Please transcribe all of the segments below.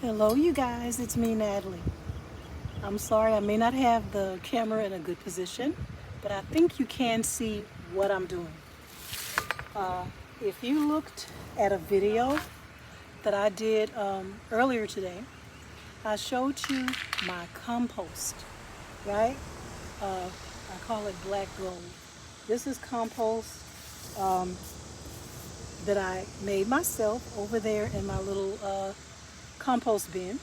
Hello, you guys. It's me, Natalie. I'm sorry I may not have the camera in a good position, but I think you can see what I'm doing. Uh, if you looked at a video that I did earlier today, I showed you my compost, right? I call it black gold. This is compost um, that I made myself over there in my little compost bin.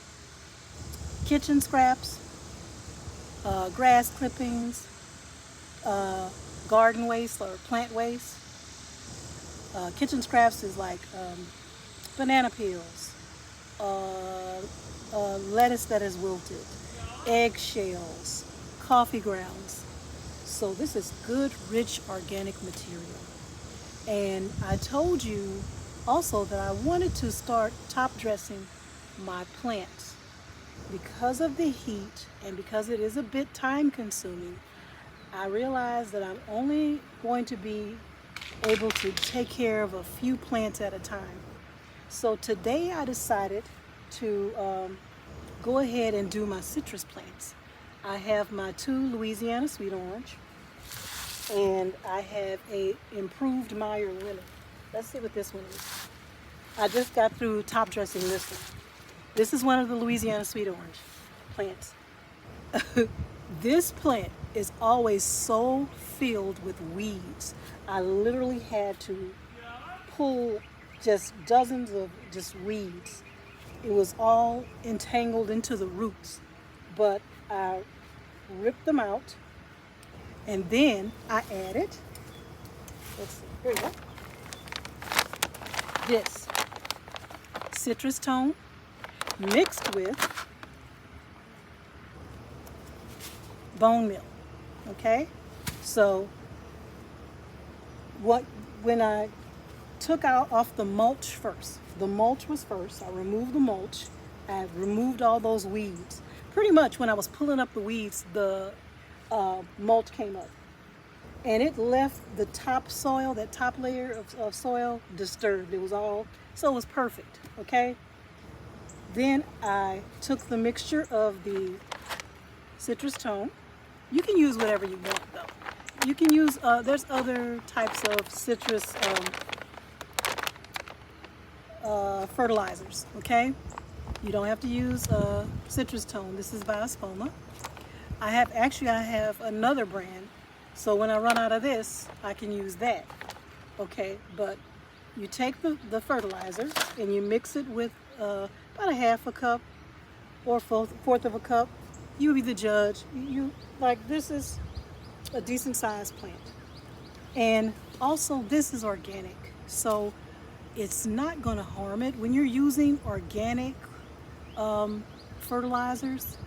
Kitchen scraps, grass clippings, uh, garden waste or plant waste. Kitchen scraps is like banana peels, lettuce that is wilted, eggshells, coffee grounds. So this is good, rich, organic material. And I told you also that I wanted to start top dressing my plants. Because of the heat and because it is a bit time consuming, I realized that I'm only going to be able to take care of a few plants at a time. So today I decided to go ahead and do my citrus plants. I have my 2 Louisiana sweet orange and I have a improved Meyer lemon. Let's see what this one is. I just got through top dressing this one. This is one of the Louisiana sweet orange plants. This plant is always so filled with weeds. I literally had to pull just dozens of just weeds. It was all entangled into the roots, but I ripped them out and then I added, let's see, here we go, this citrus tone mixed with bone meal. Okay, so when I took out off the mulch first, the mulch was first. I removed the mulch. I removed all those weeds. Pretty much when I was pulling up the weeds, the mulch came up, and it left the top soil, that top layer of soil, disturbed. It was all, so it was perfect. Okay. Then I took the mixture of the citrus tone. You can use whatever you want though. You can use, there's other types of citrus fertilizers, okay? You don't have to use citrus tone. This is Biospoma. I have another brand, so when I run out of this, I can use that, okay? But you take the fertilizer and you mix it with about a half a cup or fourth of a cup. You be the judge. You like, this is a decent sized plant, and also this is organic, so it's not going to harm it. When you're using organic fertilizers,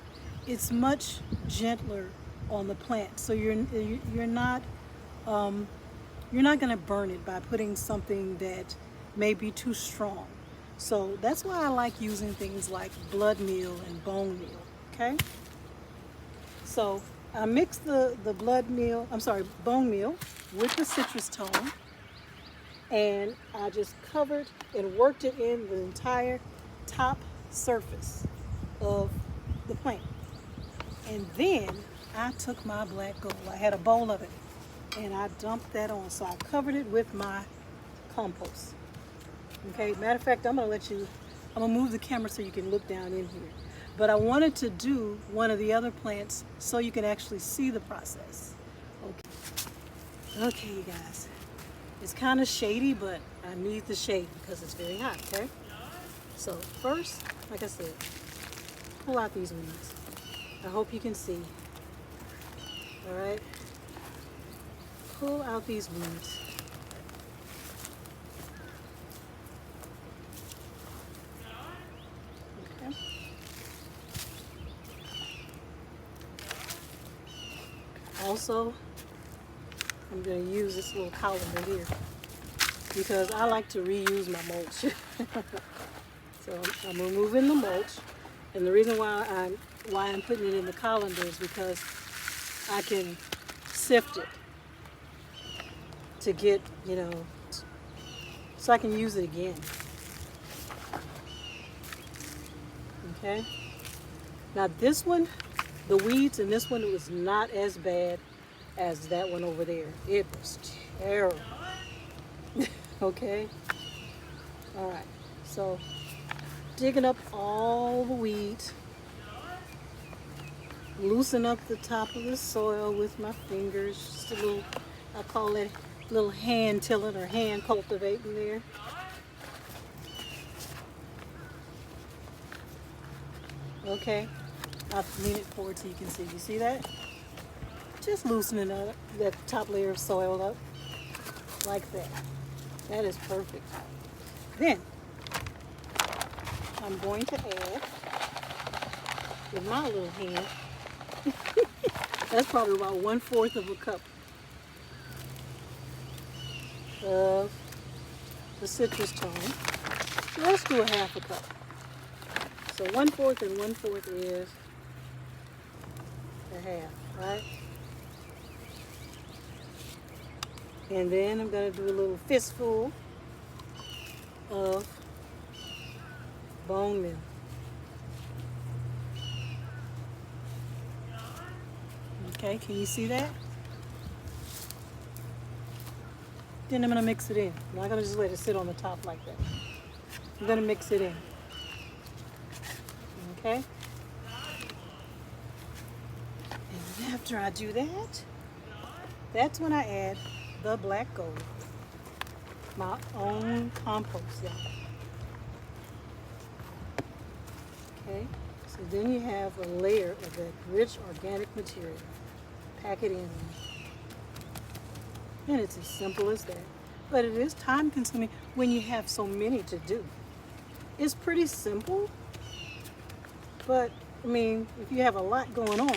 it's much gentler on the plant, so you're not going to burn it by putting something that may be too strong. So that's why I like using things like blood meal and bone meal. Okay, so I mixed the bone meal with the citrus tone, and I just covered and worked it in the entire top surface of the plant. And then I took my black gold. I had a bowl of it, and I dumped that on. So I covered it with my compost. Okay, matter of fact, I'm gonna move the camera so you can look down in here. But I wanted to do one of the other plants so you can actually see the process. Okay, you guys. It's kind of shady, but I need the shade because it's very hot, okay? So first, like I said, pull out these weeds. I hope you can see. All right? Pull out these weeds. Okay. Also, I'm going to use this little colander here because I like to reuse my mulch. So I'm removing the mulch, and the reason why I'm putting it in the colander is because I can sift it to get, so I can use it again. Okay. Now this one, the weeds in this one was not as bad as that one over there. It was terrible. Okay. All right. So digging up all the weeds, loosen up the top of the soil with my fingers. Just a little, I call it a little hand tilling or hand cultivating there. Okay. I'll lean it forward so you can see. You see that? Just loosening up that top layer of soil up like that. That is perfect. Then I'm going to add with my little hand, that's probably about 1/4 of a cup of the citrus tone. Let's do a 1/2 cup. So 1/4 and 1/4 is a half, right? And then I'm going to do a little fistful of bone meal. Okay, can you see that? Then I'm going to mix it in. I'm not going to just let it sit on the top like that. I'm going to mix it in. Okay? And after I do that, that's when I add the black gold, my own compost. Okay? So then you have a layer of that rich organic material. Pack it in. And it's as simple as that. But it is time consuming when you have so many to do. It's pretty simple, but I mean, if you have a lot going on,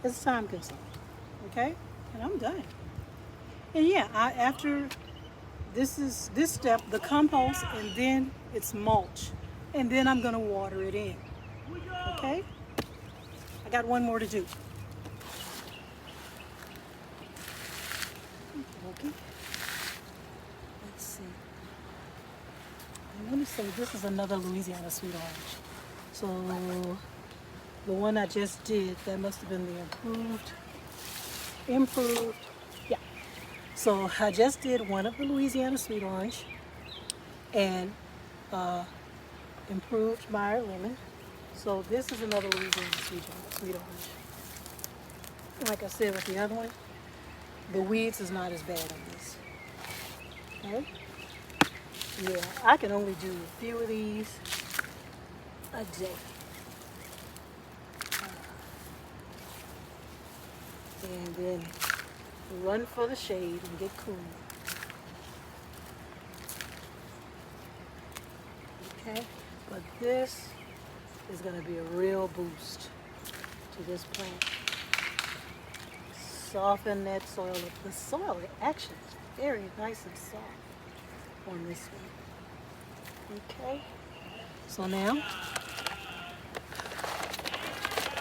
it's time consuming. Okay? And I'm done. And yeah, after this step, the compost, and then it's mulch. And then I'm gonna water it in. Okay? I got one more to do. Okay. Let's see. And let me say, this is another Louisiana sweet orange. So the one I just did, that must have been the improved. Yeah. So I just did one of the Louisiana sweet orange and improved Meyer lemon. So this is another Louisiana sweet orange. Like I said with the other one, the weeds is not as bad on this. Okay? Yeah, I can only do a few of these a day. And then run for the shade and get cool. Okay? But this is going to be a real boost to this plant. Soften that soil up. The soil actually is very nice and soft on this one. Okay? So now,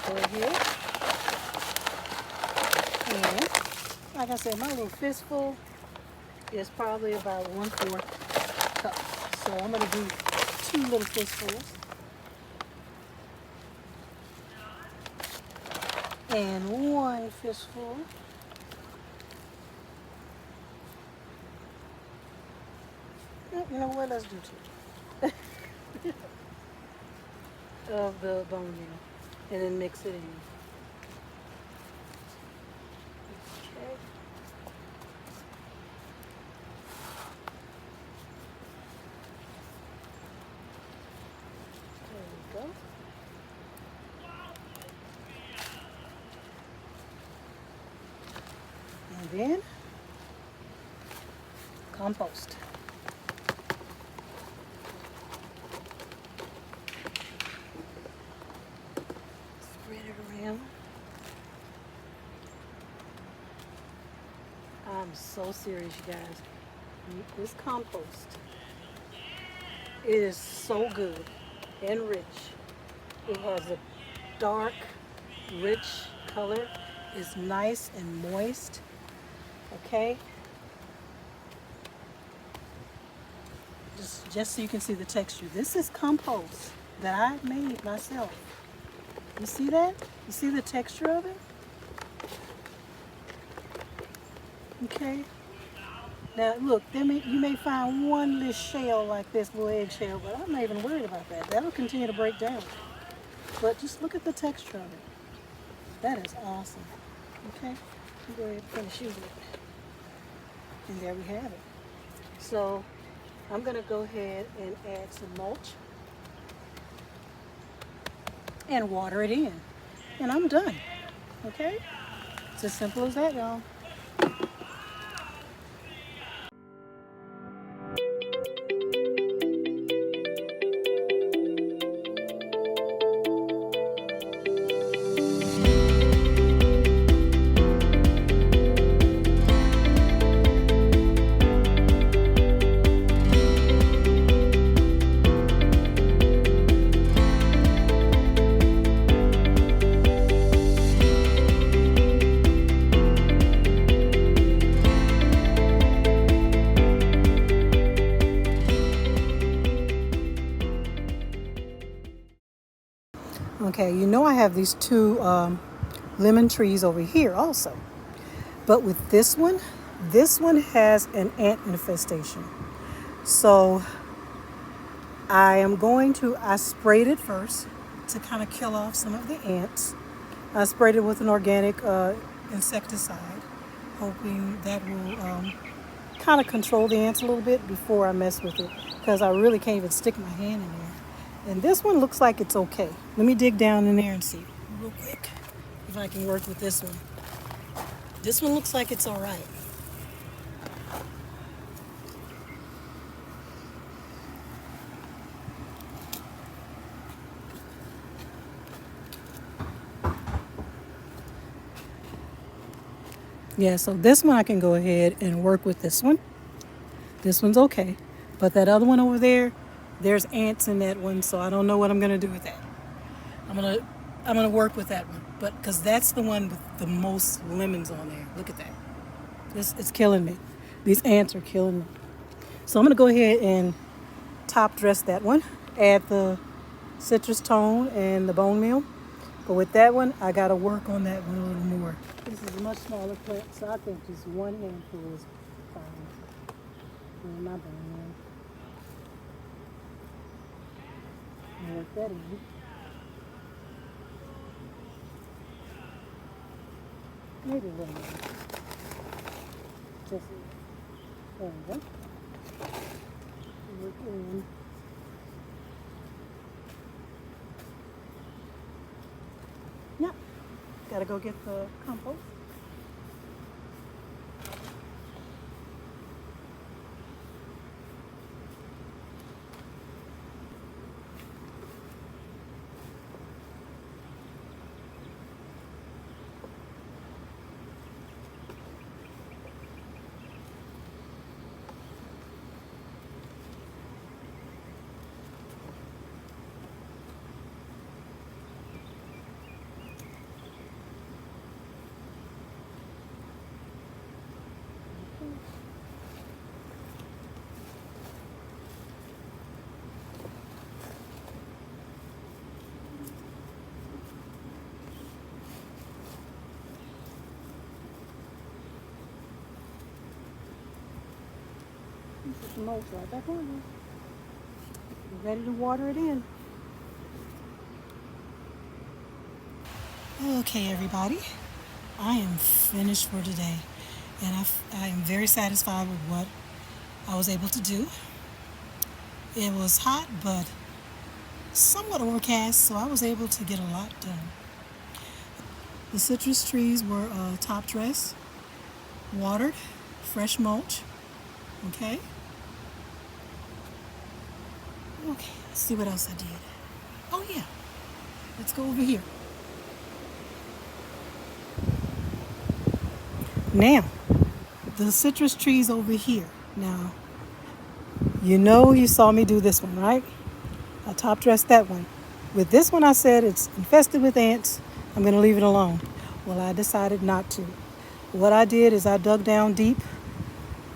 go here. And like I said, my little fistful is probably about 1/4 cup. So I'm going to do 2 little fistfuls. And 1 fistful. You know what? Let's do 2 of the bone meal, and then mix it in. Okay. There we go. And then compost. Spread it around. I'm so serious, you guys. This compost, it is so good and rich. It has a dark, rich color. It's nice and moist. Okay? Just so you can see the texture. This is compost. that I made myself. You see that? You see the texture of it? Okay. Now look, you may find one little shell like this, little egg shell, but I'm not even worried about that. That'll continue to break down. But just look at the texture of it. That is awesome. Okay, go ahead and finish using it. And there we have it. So I'm gonna go ahead and add some mulch and water it in. And I'm done. Okay? It's as simple as that, y'all. Okay, you know I have these two lemon trees over here also. But with this one has an ant infestation. So I sprayed it first to kind of kill off some of the ants. I sprayed it with an organic insecticide, hoping that will kind of control the ants a little bit before I mess with it, because I really can't even stick my hand in there. And this one looks like it's okay. Let me dig down in there and see real quick if I can work with this one. This one looks like it's all right. Yeah, so this one I can go ahead and work with this one. This one's okay. But that other one over there, there's ants in that one, so I don't know what I'm gonna do with that. I'm gonna work with that one, but because that's the one with the most lemons on there. Look at that. It's killing me. These ants are killing me. So I'm gonna go ahead and top dress that one. Add the citrus tone and the bone meal. But with that one, I gotta work on that one a little more. This is a much smaller plant, so I think just one handful is fine. And my bone meal. And work that in. Maybe a little more. Just there we go. Work in. Yeah. Gotta go get the compost. Put the mulch right back on there. We're ready to water it in. Okay, everybody. I am finished for today. And I am very satisfied with what I was able to do. It was hot, but somewhat overcast, so I was able to get a lot done. The citrus trees were top dressed, watered, fresh mulch. Okay. Okay, let's see what else I did. Oh yeah, let's go over here. Now, the citrus trees over here. Now, you saw me do this one, right? I top dressed that one. With this one, I said it's infested with ants. I'm going to leave it alone. Well, I decided not to. What I did is I dug down deep.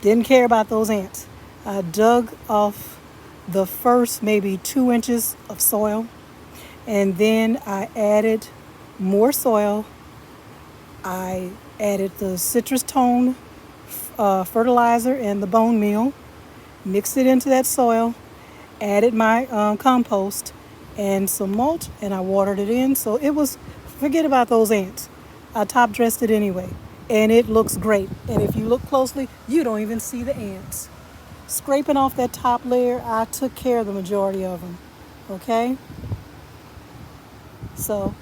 Didn't care about those ants. I dug off the first maybe 2 inches of soil, and then I added more soil. I added the citrus tone fertilizer and the bone meal, mixed it into that soil, added my compost and some mulch, and I watered it in. So it was, forget about those ants. I top dressed it anyway, and it looks great. And if you look closely, you don't even see the ants. Scraping off that top layer, I took care of the majority of them. Okay? So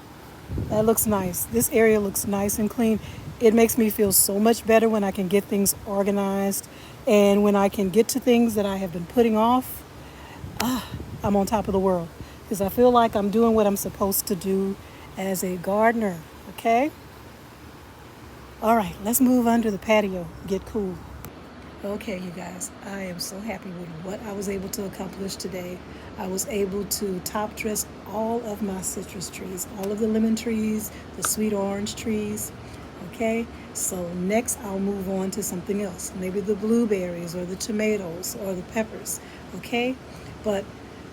that looks nice. This area looks nice and clean. It makes me feel so much better when I can get things organized and when I can get to things that I have been putting off. I'm on top of the world because I feel like I'm doing what I'm supposed to do as a gardener. Okay? All right, let's move under the patio, get cool. Okay, you guys, I am so happy with what I was able to accomplish today. I was able to top dress all of my citrus trees, all of the lemon trees, the sweet orange trees. Okay, so next I'll move on to something else, maybe the blueberries or the tomatoes or the peppers. Okay, but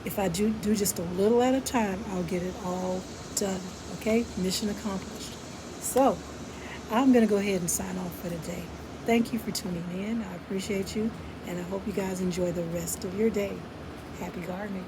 if I do just a little at a time, I'll get it all done. Okay, mission accomplished. So I'm going to go ahead and sign off for today. Thank you for tuning in. I appreciate you, and I hope you guys enjoy the rest of your day. Happy gardening.